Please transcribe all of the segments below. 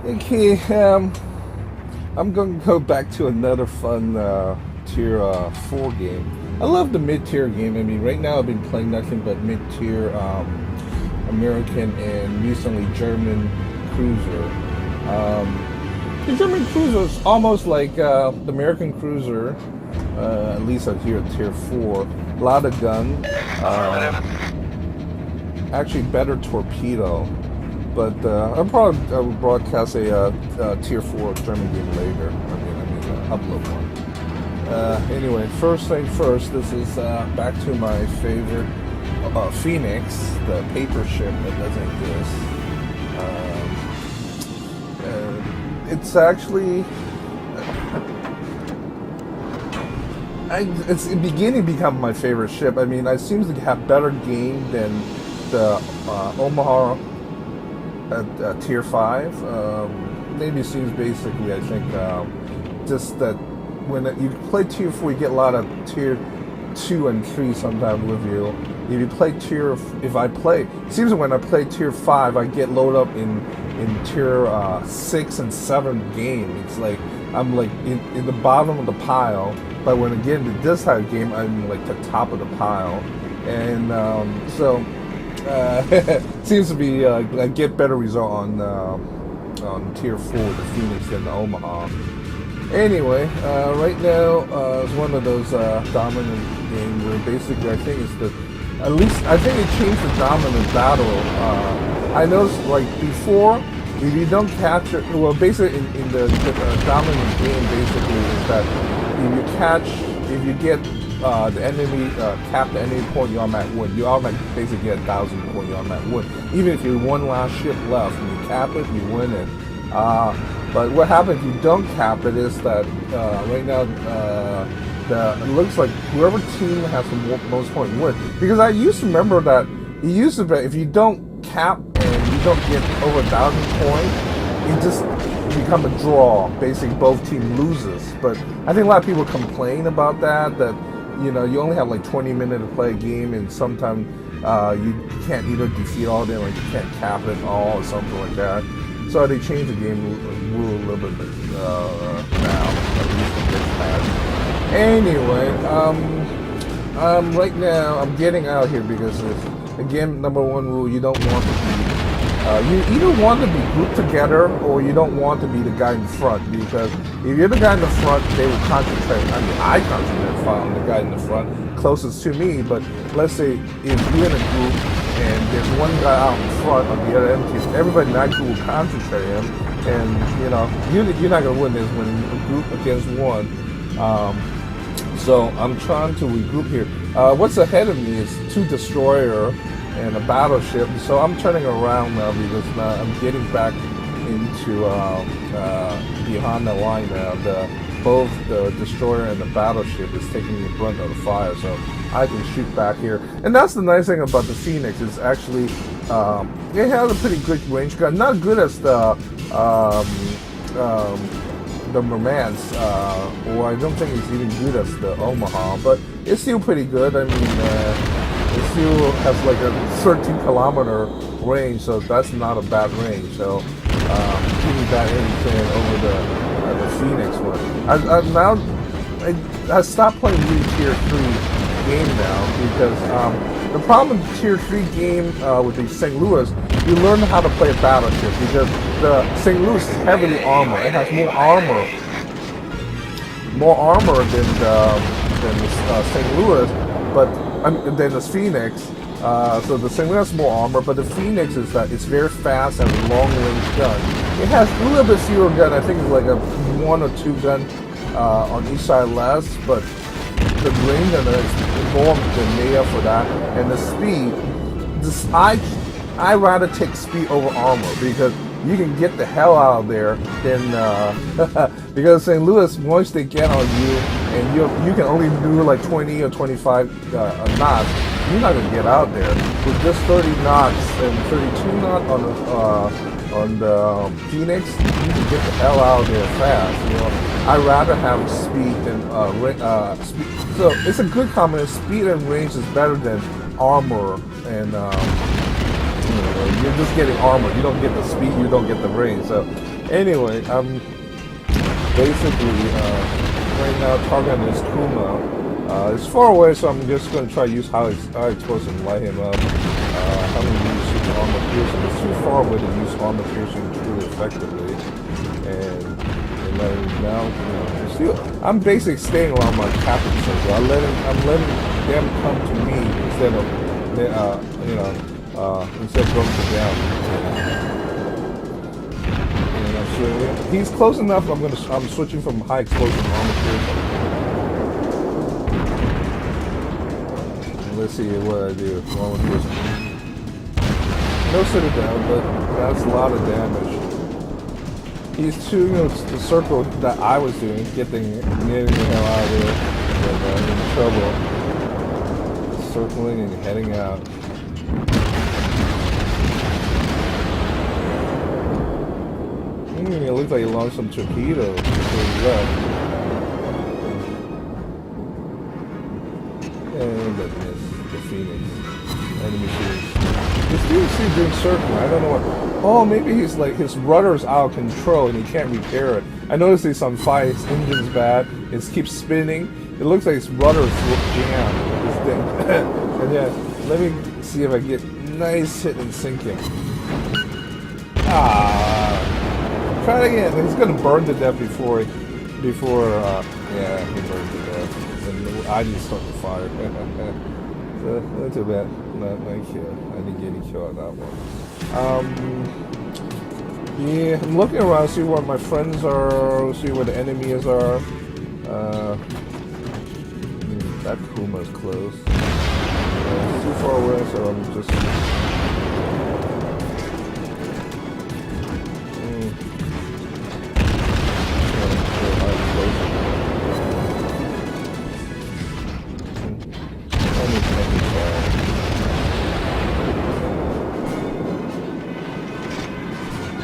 Okay, I'm going to go back to another fun tier 4 game. I love the mid-tier game. I mean, right now I've been playing nothing but mid-tier American and recently German cruiser. The German cruiser is almost like the American cruiser, at least here at tier 4. A lot of gun, actually better torpedo. But I will broadcast a tier 4 German game later. Upload one. Anyway, first thing first, this is back to my favorite Phoenix, the paper ship that doesn't exist. It's actually, it's beginning to become my favorite ship. I mean, it seems to have better game than the Omaha at tier 5. Maybe it seems basically, I think, just that when you play tier 4, you get a lot of tier 2 and 3 sometimes with you. If you play it seems that when I play tier 5, I get loaded up in tier 6 and 7 game. It's like I'm like in the bottom of the pile, but when I get into this type of game, I'm like the top of the pile. And seems to be I get better result on tier 4 with the Phoenix than the Omaha. Anyway, right now it's one of those dominant games where basically I think I think it changed the dominant battle. I noticed like before, if you don't capture, well, basically in the dominant game, basically is that if you get the enemy cap the enemy point, you automatically win. You automatically basically get 1,000 point, you automatically win. Even if you're one last ship left and you cap it, you win it. But what happens if you don't cap it is that right now it looks like whoever team has the most points win. Because I used to remember that it used to be if you don't cap and you don't get over 1,000 points, it just become a draw. Basically, both team loses. But I think a lot of people complain about that you only have like 20 minutes to play a game, and sometimes you can't either defeat all of them, or you can't cap it all, or something like that. So they changed the game rule a little bit now, at least in this patch. Anyway, right now I'm getting out here because again, number one rule: you don't want to be. You either want to be grouped together or you don't want to be the guy in front, because if you're the guy in the front, they will concentrate. I mean, I concentrate on the guy in the front closest to me, but let's say if you're in a group and there's one guy out in front of the other end team, everybody in that group will concentrate him, and you're not going to win this when a group against one. So I'm trying to regroup here. What's ahead of me is 2 destroyer and a battleship, so I'm turning around now because now I'm getting back into behind the line now. Both the destroyer and the battleship is taking the brunt of the fire, so I can shoot back here. And that's the nice thing about the Phoenix, is actually it has a pretty good range gun. Not good as the Romance, or I don't think it's even good as the Omaha, but it's still pretty good. I mean, it still has like a 13-kilometer range, so that's not a bad range. So give me that anything over the Phoenix one. I stopped playing really tier 3 game now because the problem with the tier 3 game with the St. Louis, you learn how to play a battleship, because the St. Louis is heavily armored. It has more armor than the St. Louis, but than the Phoenix. So the St. Louis has more armor, but the Phoenix is that it's very fast and a long range gun. It has a little bit fewer gun. I think it's like a 1 or 2 gun on each side less, but the range on it is more than made up for that. And the speed, I rather take speed over armor, because you can get the hell out of there than because St. Louis, once they get on you and you can only do like 20 or 25 knots, you're not gonna get out there. With just 30 knots and 32 knots on the Phoenix, you can get the hell out of there fast. I'd rather have speed than speed. So it's a good combination. Speed and range is better than armor and you're just getting armor. You don't get the speed, you don't get the range. So Anyway, I'm basically right now targeting this Kuma. It's far away, so I'm just going to try to use high explosive and light him up. I'm going to use armor piercing. It's too far away to use armor piercing really effectively. And let him down. I'm basically staying around my captain circle. I'm letting them come to me instead of instead of going to them. And so he's close enough. I'm switching from high explosive armor piercing. Let's see what I do. No citadel, but that's a lot of damage. He's shooting the circle that I was doing, getting the hell out of there, and in trouble. Circling and heading out. It looks like he launched some torpedoes before he left. And that missed the Phoenix. Enemy shields. This dude's doing circling. I don't know what. Oh, maybe he's like his rudder's out of control and he can't repair it. I noticed he's on fire. His engine's bad. It keeps spinning. It looks like his rudder's jammed. And yeah, let me see if I get nice hit and sinking. Try it again. He's gonna burn to death before yeah, he burned to death. And I didn't start the fire. So, not too bad. Not my kill. I didn't get any kill on that one. Yeah, I'm looking around, see where my friends are, see where the enemies are. That Kuma's close. It's too far away, so I'm just.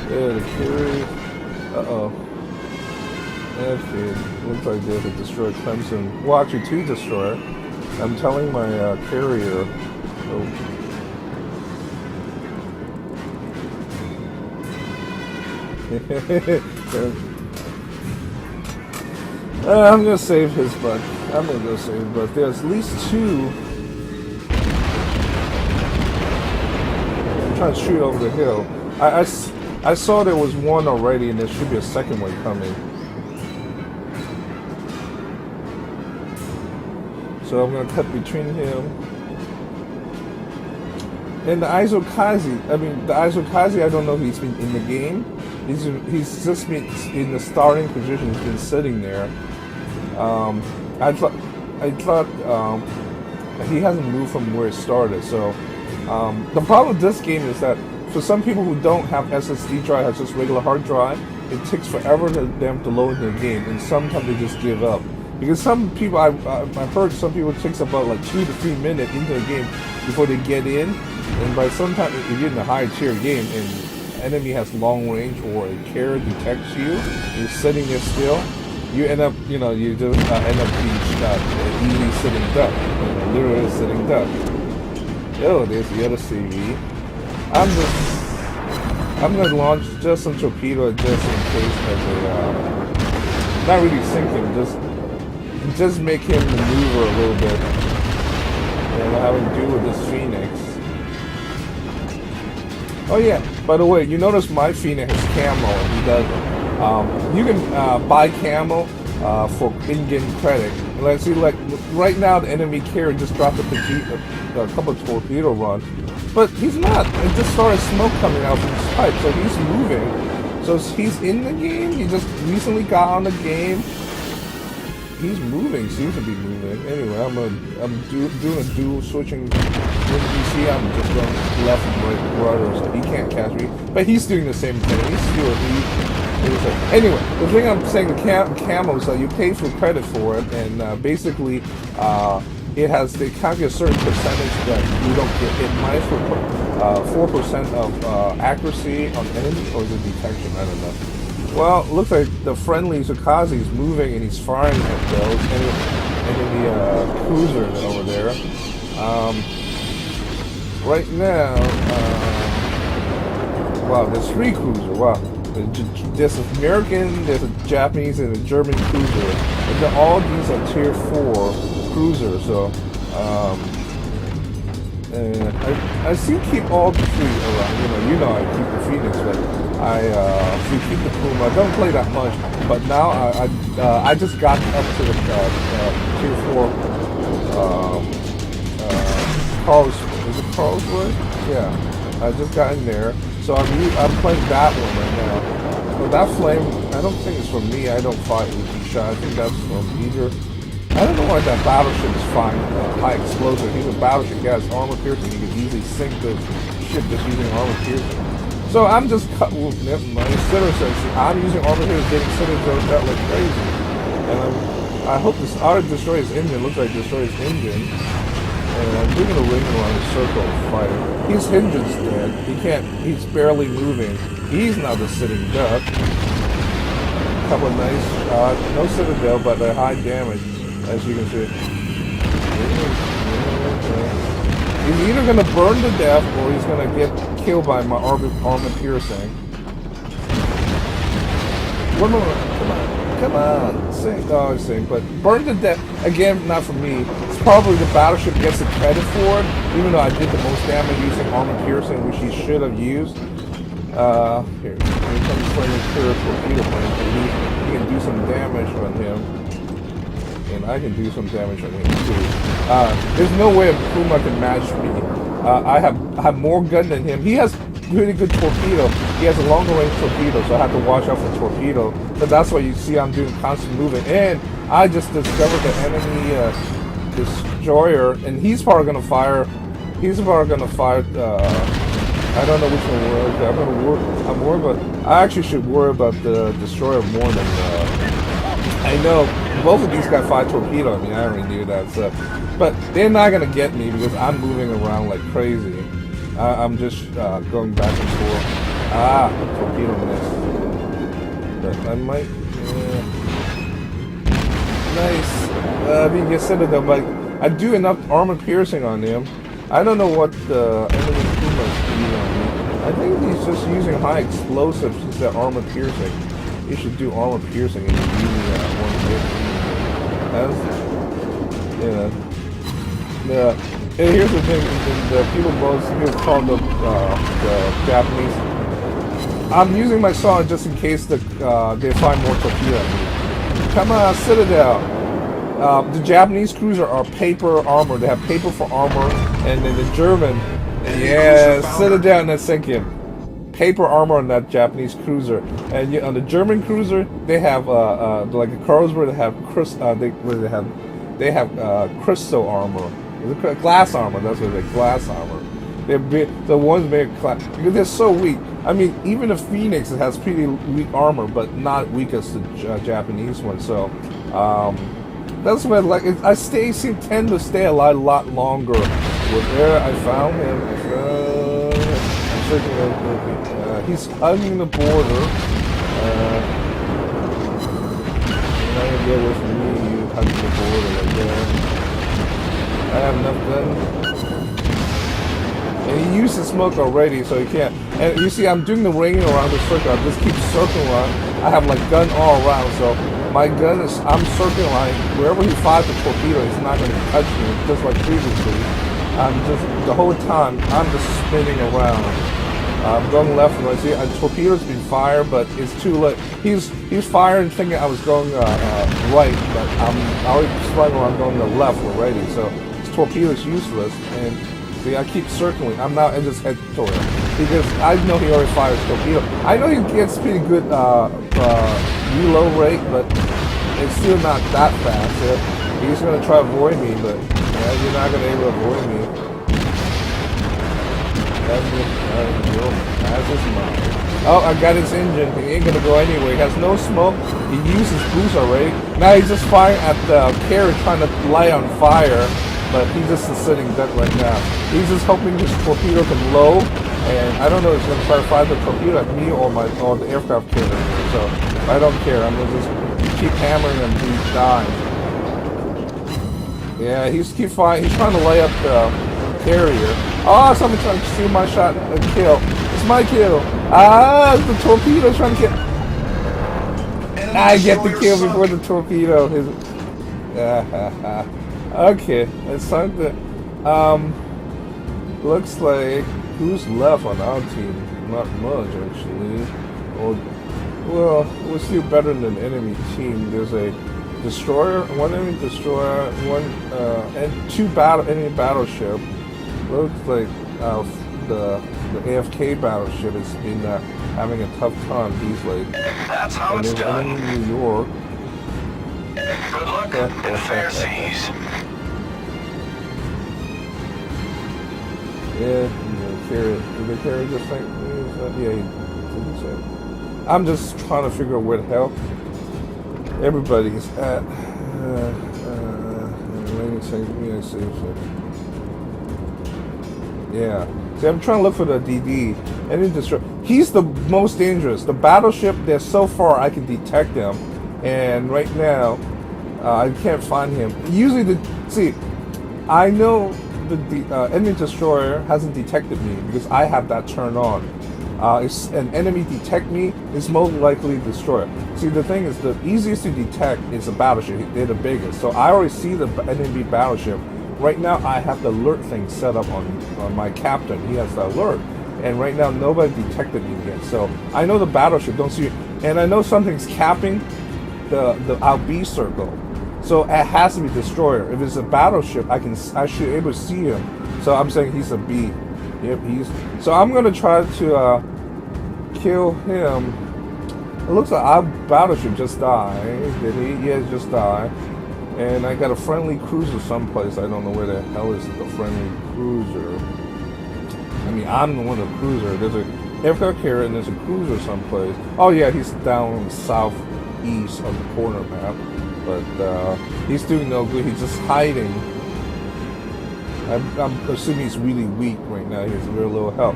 The Fury. Uh-oh. Okay, looks like they have to destroy Clemson. Well, actually, two destroy. I'm telling my carrier. I'm gonna save his butt. I'm gonna go save his butt. There's at least two. I'm trying to shoot over the hill. I saw there was one already, and there should be a second one coming. So I'm gonna cut between him and the Aizokazi. I don't know if he's been in the game. He's just been in the starting position. He's been sitting there. I thought he hasn't moved from where it started. So the problem with this game is that for some people who don't have SSD drive, has just regular hard drive, it takes forever for them to load the game, and sometimes they just give up. Because some people, I've heard some people, it takes about like 2 to 3 minutes into the game before they get in, and by some time, if you're in a higher tier game and enemy has long range or a carrier detects you, you're sitting there still, you end up, you just end up being easily sitting duck, literally sitting duck. Oh, there's the other CV. I'm gonna launch just some torpedo just in case as a not really sink him, just make him maneuver a little bit and have him do with this Phoenix. Oh yeah, by the way, you notice my Phoenix has camo and he doesn't. You can buy camo for in-game credit. Let's see, like right now the enemy carrier just dropped a couple of torpedo runs. But he's not. It just started smoke coming out from his pipe, so he's moving. So he's in the game. He just recently got on the game. He's moving. Seems to be moving. Anyway, I'm doing a dual switching. You see, I'm just going left and right rudder, so he can't catch me. But he's doing the same thing. He's still anyway, the thing I'm saying, the camo is that you pay for credit for it, and basically. They calculate a certain percentage that you don't get hit. Minus 4% of accuracy on enemy, or is it detection? I don't know. Well, it looks like the friendly Zukazi is moving and he's firing at those enemy cruisers over there. Right now, wow, there's 3 cruisers. Wow, There's an American, there's a Japanese, and a German cruiser. And all these are tier 4 cruisers. So I seem to keep all the three around. You know I keep the Phoenix, but I keep the Puma. I don't play that much, but now I just got up to the tier 4 Is it Carlsberg? Yeah, I just got in there. So I'm playing that one right now. So that flame, I don't think it's from me. I don't fight with shot. I think that's from either. I don't know why that battleship is fine. High explosive. He's a battleship. He has armor piercing. You can easily sink the ship just using armor piercing. So I'm just cut. Well, never mind. I'm using armor piercing, getting citadels out like crazy. And I hope this ought to destroy his engine. Looks like destroy his engine. And I'm doing a ring around the circle fighter. His engine's dead. He's barely moving. He's now the sitting duck. Couple of nice shots. No citadel, but a high damage, as you can see. He's either going to burn to death or he's going to get killed by my armor piercing. One more. Come on. Sing. Oh, sing. But burn to death. Again, not for me. It's probably the battleship gets the credit for it, even though I did the most damage using armor piercing, which he should have used. Here comes Flaming Clear Torpedo Plane. He can do some damage on him. And I can do some damage on him too. There's no way a Puma can match me. I have more gun than him. He has pretty good torpedo. He has a longer range torpedo, so I have to watch out for torpedo. But that's why you see I'm doing constant movement. And I just discovered the enemy destroyer, and he's probably gonna fire. I don't know which one I'm worried about. I actually should worry about the destroyer more than. I know both of these guys fire torpedo. I mean, I already knew that. So, but they're not gonna get me because I'm moving around like crazy. I'm just going back and forth. Torpedo missed. But I might. Nice. Being get citadel, but I do enough armor piercing on him. I don't know what the enemy Puma's doing on me. I think he's just using high explosives instead of armor piercing. He should do armor piercing and he's using one hit. Yeah. And here's the thing: the people both here call the Japanese. I'm using my saw just in case they find more torpedo. Come on, Citadel. The Japanese cruiser are paper armor. They have paper for armor, and then the German, yeah, Citadel and that second paper armor on that Japanese cruiser. And on the German cruiser, they have like the Carlsberg. They have crystal armor, glass armor. That's what they glass armor. The ones made because they're so weak. I mean, even the Phoenix has pretty weak armor, but not weak as the Japanese one. So that's what I tend to stay alive a lot longer. Where I found him, he's hugging the border. I can get with me hugging the border like that. I have enough gun. And he used the smoke already, so he can't. And you see, I'm doing the ring around the circle. I just keep circling around. I have like gun all around, so my gun is. I'm circling around. Wherever he fires the torpedo, he's not going to touch me, just like previously. I'm just the whole time. I'm just spinning around. I'm going left and right. See, a torpedo's been fired, but it's too late. He's firing, thinking I was going right, but I'm already spinning around going to the left already. So his torpedo's useless and. See, I keep circling. I'm now in this head toward him because I know he already fires torpedo. I know he gets pretty good reload rate, but it's still not that fast. He's gonna try to avoid me, but you're not gonna be able to avoid me. That's his mind. Oh, I got his engine. He ain't gonna go anywhere. He has no smoke. He used his boost already. Now he's just firing at the carrier, trying to light on fire. But he's just sitting duck right now. He's just hoping his torpedo can low, and I don't know if he's gonna try to fire the torpedo at me or the aircraft carrier. So I don't care. I'm gonna just keep hammering him until he's dying. Yeah, he's keep firing. He's trying to lay up the carrier. Oh, somebody's trying to steal my shot and kill. It's my kill. Ah, the torpedo's trying to kill. I get the kill before the torpedo. Okay, it's time to. Looks like who's left on our team? Not much actually. Or, well, we're still better than the enemy team. There's a destroyer, one enemy destroyer, and two enemy battleship. Looks like the AFK battleship has been having a tough time. He's like, that's how and it's there's done. enemy New York. Good luck in the fair seas. Yeah, carry it. Did they carry this thing? Yeah, he said. I'm just trying to figure out where the hell everybody's at. Yeah. See, I'm trying to look for the DD. He's the most dangerous. The battleship, they're so far I can detect them. And right now, I can't find him. Usually, I know the enemy destroyer hasn't detected me because I have that turned on. If an enemy detect me, it's most likely destroyer. See, the thing is, the easiest to detect is a battleship. They're the biggest. So I already see the enemy battleship. Right now, I have the alert thing set up on my captain. He has the alert. And right now, nobody detected me yet. So I know the battleship, don't see it. And I know something's capping the our B circle. So it has to be destroyer. If it's a battleship, I should be able to see him. So I'm saying he's a B. Yep, so I'm gonna try to kill him. It looks like our battleship just died. Did he? Yeah, it just died. And I got a friendly cruiser someplace. I don't know where the hell is the friendly cruiser. I mean, I'm the one of the cruiser. There's a aircraft carrier and there's a cruiser someplace. Oh yeah, he's down southeast of the corner map. But he's doing no good. He's just hiding. I'm assuming he's really weak right now. He has very little help.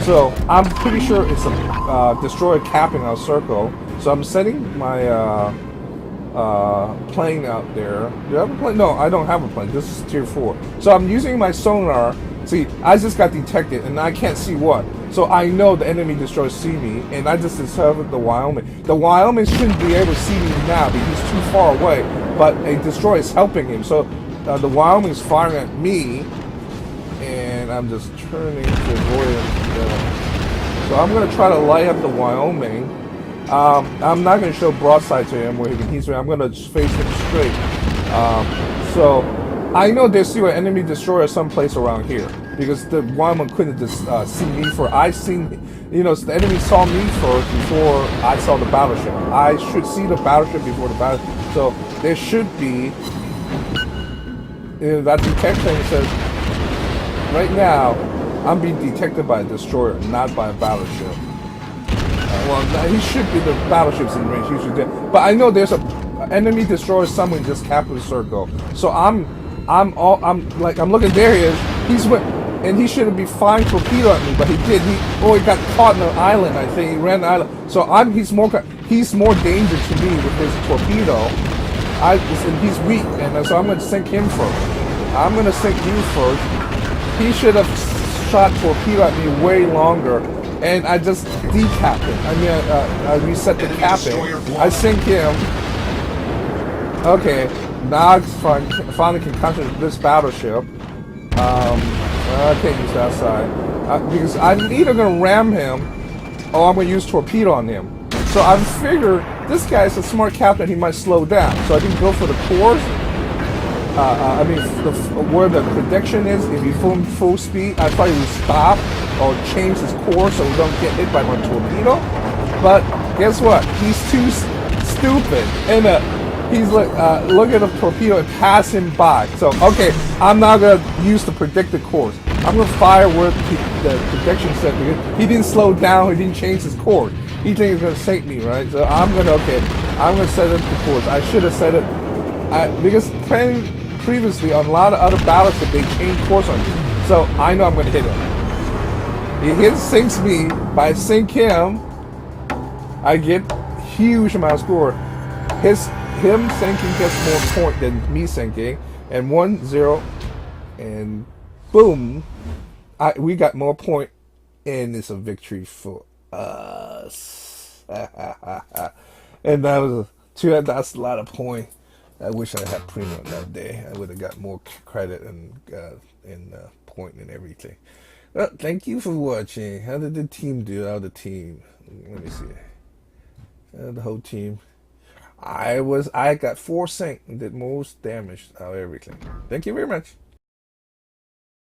So I'm pretty sure it's a destroyer capping our circle. So I'm sending my plane out there. Do I have a plane? No, I don't have a plane. This is tier 4. So I'm using my sonar. See, I just got detected and I can't see what. So I know the enemy destroyers see me, and I just discovered the Wyoming. The Wyoming shouldn't be able to see me now because he's too far away, but a destroyer is helping him. So the Wyoming is firing at me, and I'm just turning to avoid it. So I'm going to try to light up the Wyoming. I'm not going to show broadside to him where he can heat me. I'm going to face him straight. So I know there's still an enemy destroyer someplace around here because the Wyoming couldn't just see me for. I seen, the enemy saw me first before I saw the battleship. I should see the battleship before the battleship. So there should be. That detection says right now I'm being detected by a destroyer, not by a battleship. Well, he should be. The battleship's in range. He should. But I know there's a enemy destroyer somewhere just capped the circle. So I'm looking. There he is. And he shouldn't be firing torpedo at me, but he did. He got caught in an island. I think he ran the island. So he's more danger to me with his torpedo. And he's weak, and so I'm going to sink him first. I'm going to sink you first. He should have shot torpedo at me way longer, and I just decapped him. I reset the capping. I sink him. Okay, now I finally can counter this battleship. I can't use that side because I'm either going to ram him or I'm going to use torpedo on him. So I figured this guy is a smart captain. He might slow down. So I can go for the course. Where the prediction is, if he full speed, I probably would stop or change his course so we don't get hit by my torpedo. But guess what? He's too stupid. And he's like, look at the torpedo and pass him by. So, okay, I'm not going to use the predicted course. I'm going to fire where the prediction said because he didn't slow down, he didn't change his course. He thinks he's going to sink me, right? So I'm going to set up the course. I should have set it, because playing previously on a lot of other battleships, they change course on me. So I know I'm going to hit him. He sinks me. By sink him, I get huge amount of score. Him sinking gets more point than me sinking, and 1-0, and boom, we got more point and it's a victory for us. And that was that's a lot of point. I wish I had premium that day. I would have got more credit and point and everything. Well, thank you for watching. How did the team do? How the team? Let me see. The whole team. I got 4 sync and did most damage out of everything. Thank you very much.